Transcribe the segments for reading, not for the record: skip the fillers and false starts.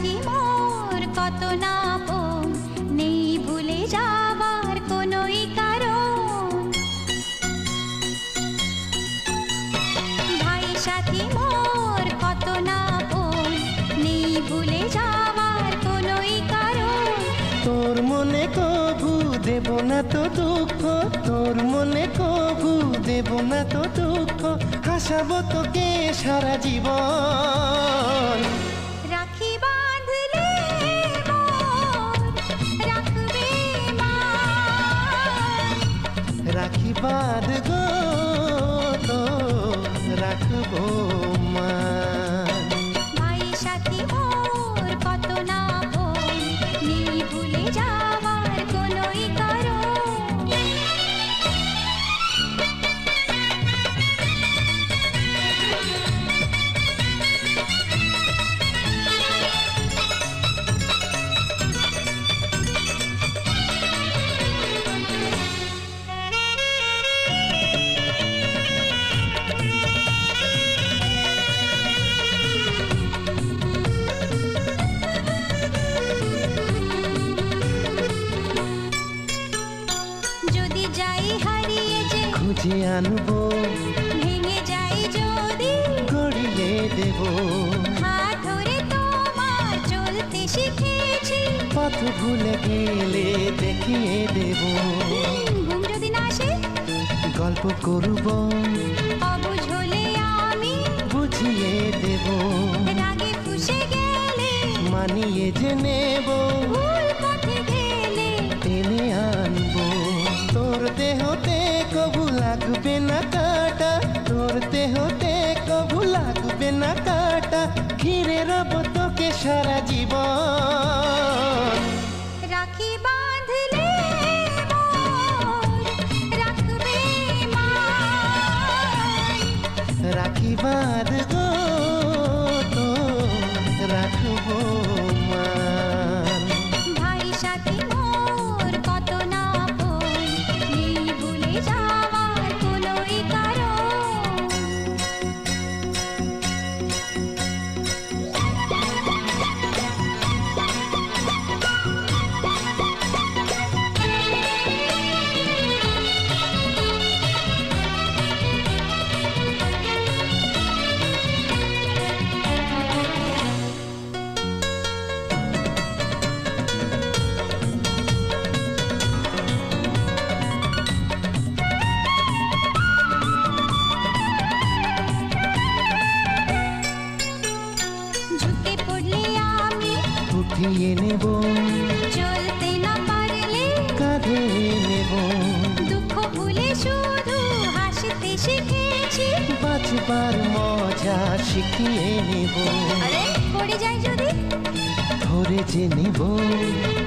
সাথী মোর কত না আপন, নেই ভুলে যাবার কোনোই কারণ। ভাই সাথী মোর কত না আপন, নেই ভুলে যাবার কোনোই কারণ। তোর মনে কভু দেব না তো দুঃখ, তোর মনে কভু দেব না তো দুঃখ, হাসাবো তোকে সারা জীবন। রাখি বাঁধলে মোর রাখবে মা, রাখি বাঁধ গো তো রাখবো মা। ভাই সাথী মোর কত না আপন, নেই ভুলে যাবার কোনোই কারণ। যদি যাই হারিয়ে যে খুঁজে আনবো, ভেঙে যাই যদি গড়িয়ে দেব, হাত ধরে তোমার চলতে শিখেছি। পথ ভুলে গেলে দেখিয়ে দেব, ঘুম যদি না আসে গল্প করব, অবুঝ হলে আমি বুঝিয়ে দেব, রাগে ফুঁসে গেলে মানিয়ে যে নেব, ভুল পথে গেলে টেনে আনবো। তোর দেহতে কবু লাগবে না কাটা, তোর দেহতে কবু লাগবে না কাটা, ঘিরে রব তোকে সারা জীবন। রাখি বাঁধলে মোর রাখবে মা, রাখি বাঁধ গো তো রাখবো মা। ভাই সাথী মোর কত না আপন, নেই ভুলে যাওয়ার কোনোই কারণ। ঝুঁকে পড়লে আমি উঠিয়ে নেব, চলতে না পারলে কাঁধে নেব, দুঃখ ভুলে শুধু হাসতে শিখেছি। বাঁচবার মজা শিখিয়ে নেব, আরে পড়ে যাই যদি ধরে যে নেব,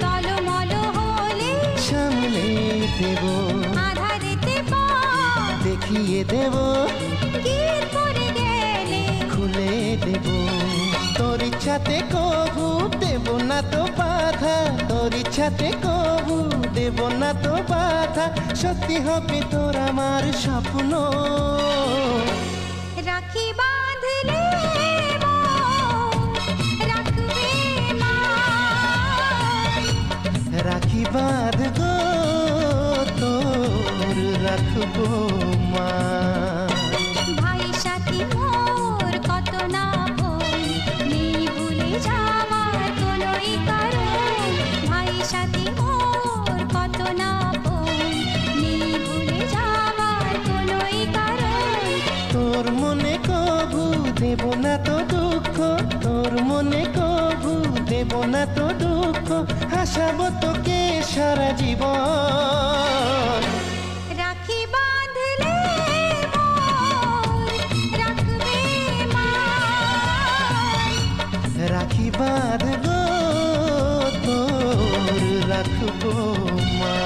টলমল হলে সামলে দেব, আধারেতে পথ দেখিয়ে দেব, গীত পড়ে গেলে খুলে দেব। তোর ইচ্ছাতে কবু দেব না তো বাধা, তোর ইচ্ছাতে কবু দেব না তো বাধা, সত্যি হবে তোর আমার স্বপ্ন। রাখি বাঁধলে মোর রাখবে মা, রাখি বাঁধ গো তোর রাখবো মা। ভাই সাথী মোর কত না আপন, নেই ভুলে যাওয়ার কোনোই কারণ। ভাই সাথী মোর কত না আপন, নেই ভুলে যাওয়ার কোনোই কারণ। তোর মনে কভু দেব না তো দুঃখ, তোর মনে কভু দেব না তো দুঃখ, হাসাবো তোকে সারা জীবন। রাখি বাঁধলে মোর রাখবে মা, রাখি বাঁধ গো তোর রাখবো মা।